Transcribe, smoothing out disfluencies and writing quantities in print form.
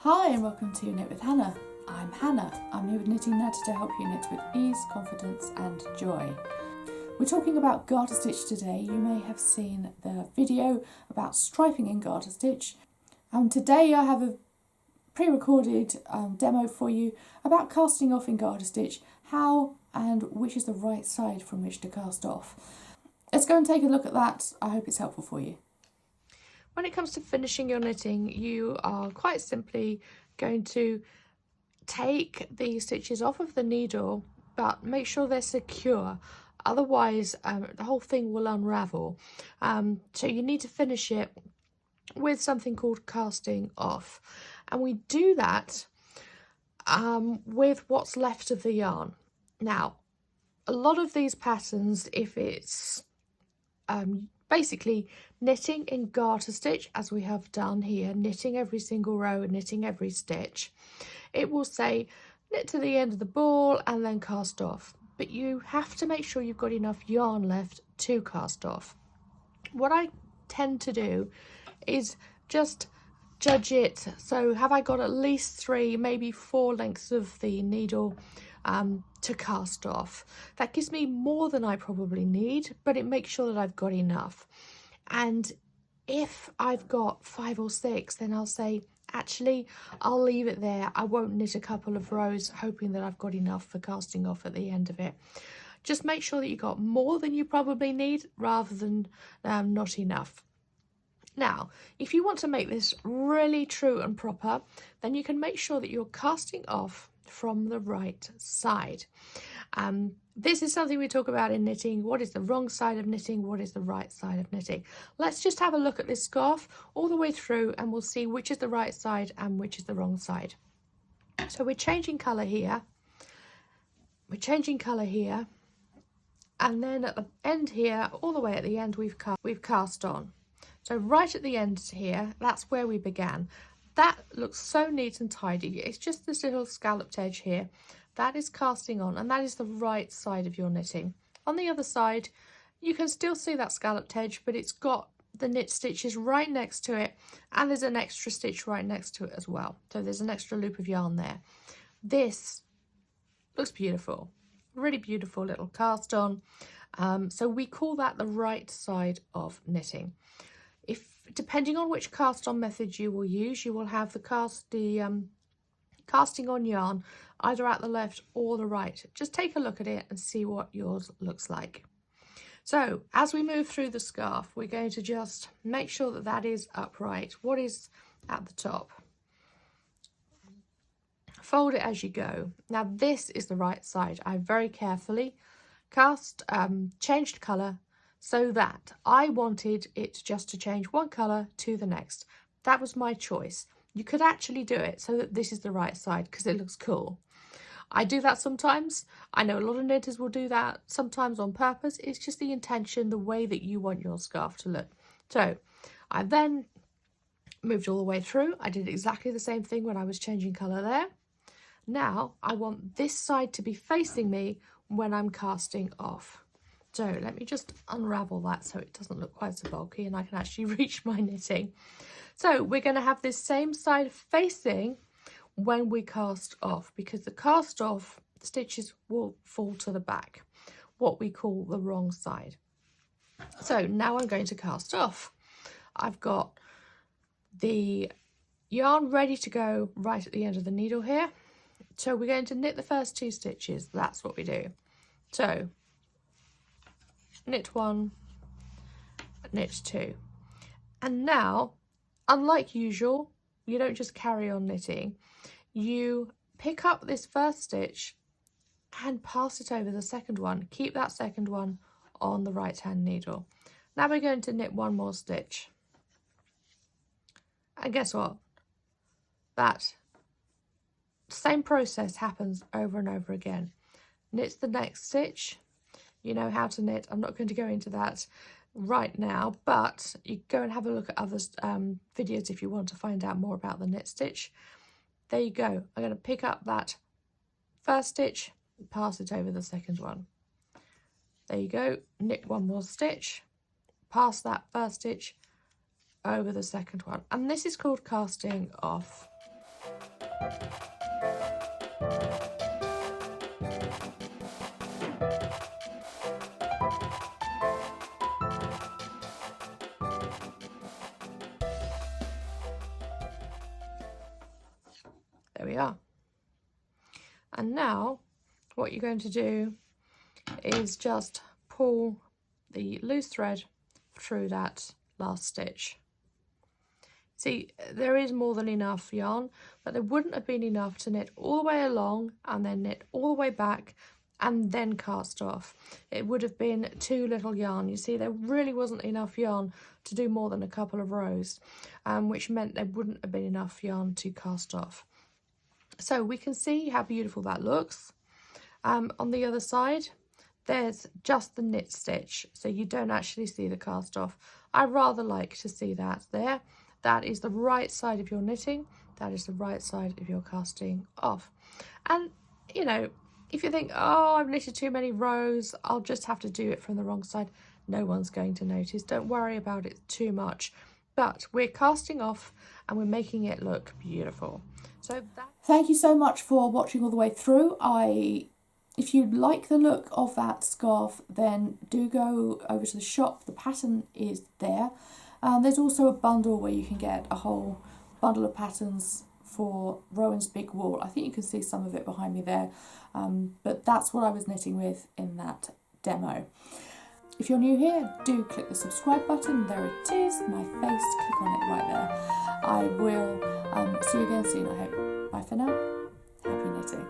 Hi and welcome to Knit with Hannah. I'm Hannah. I'm here with Knitting Natter to help you knit with ease, confidence and joy. We're talking about garter stitch today. You may have seen the video about striping in garter stitch. And today I have a pre-recorded demo for you about casting off in garter stitch, how and which is the right side from which to cast off. Let's go and take a look at that. I hope it's helpful for you. When it comes to finishing your knitting, you are quite simply going to take the stitches off of the needle, but make sure they're secure. Otherwise, the whole thing will unravel. So you need to finish it with something called casting off. And we do that with what's left of the yarn. Now, a lot of these patterns, if it's basically knitting in garter stitch, as we have done here, knitting every single row and knitting every stitch, it will say knit to the end of the ball and then cast off, but you have to make sure you've got enough yarn left to cast off. What I tend to do is just judge it. So have I got at least 3, maybe 4 lengths of the needle to cast off? That gives me more than I probably need, but it makes sure that I've got enough. And if I've got 5 or 6, then I'll say, actually, I'll leave it there. I won't knit a couple of rows, hoping that I've got enough for casting off at the end of it. Just make sure that you've got more than you probably need rather than not enough. Now, if you want to make this really true and proper, then you can make sure that you're casting off from the right side. This is something we talk about in knitting. What is the wrong side of knitting? What is the right side of knitting? Let's just have a look at this scarf all the way through and we'll see which is the right side and which is the wrong side. So we're changing colour here. We're changing colour here. And then at the end here, all the way at the end, we've cast on. So right at the end here, that's where we began. That looks so neat and tidy. It's just this little scalloped edge here. That is casting on, and that is the right side of your knitting. On the other side, you can still see that scalloped edge, but it's got the knit stitches right next to it, and there's an extra stitch right next to it as well. So there's an extra loop of yarn there. This looks beautiful. Really beautiful little cast on. So we call that the right side of knitting. Depending on which cast on method you will use, you will have the casting on yarn either at the left or the right. Just take a look at it and see what yours looks like. So as we move through the scarf, we're going to just make sure that that is upright. What is at the top? Fold it as you go. Now this is the right side. I very carefully changed colour so that I wanted it just to change one colour to the next. That was my choice. You could actually do it so that this is the right side because it looks cool. I do that sometimes. I know a lot of knitters will do that sometimes on purpose. It's just the intention, the way that you want your scarf to look. So I then moved all the way through. I did exactly the same thing when I was changing colour there. Now I want this side to be facing me when I'm casting off. So let me just unravel that so it doesn't look quite so bulky and I can actually reach my knitting. So we're going to have this same side facing when we cast off, because the cast off stitches will fall to the back, what we call the wrong side. So now I'm going to cast off. I've got the yarn ready to go right at the end of the needle here. So we're going to knit the first 2 stitches. That's what we do. So knit 1, knit 2. And now, unlike usual, you don't just carry on knitting. You pick up this first stitch and pass it over the second one. Keep that second one on the right hand needle. Now we're going to knit 1 more stitch. And guess what? That same process happens over and over again. Knit the next stitch. You know how to knit. I'm not going to go into that right now, but you go and have a look at other videos if you want to find out more about the knit stitch. There you go. I'm going to pick up that first stitch and pass it over the second one. There you go. Knit 1 more stitch, pass that first stitch over the second one, and this is called casting off. There we are. And now what you're going to do is just pull the loose thread through that last stitch. See, there is more than enough yarn, but there wouldn't have been enough to knit all the way along and then knit all the way back and then cast off. It would have been too little yarn. You see, there really wasn't enough yarn to do more than a couple of rows, which meant there wouldn't have been enough yarn to cast off. So we can see how beautiful that looks. On the other side, there's just the knit stitch, so you don't actually see the cast off. I rather like to see that there. That is the right side of your knitting. That is the right side of your casting off. And, you know, if you think, oh, I've knitted too many rows, I'll just have to do it from the wrong side. No one's going to notice. Don't worry about it too much. But we're casting off and we're making it look beautiful. So thank you so much for watching all the way through. If you like the look of that scarf, then do go over to the shop. The pattern is there. There's also a bundle where you can get a whole bundle of patterns for Rowan's Big Wall. I think you can see some of it behind me there, but that's what I was knitting with in that demo. If you're new here, do click the subscribe button. There it is, my face. Click on it right there. I will see you again soon, I hope. Bye for now. Happy knitting.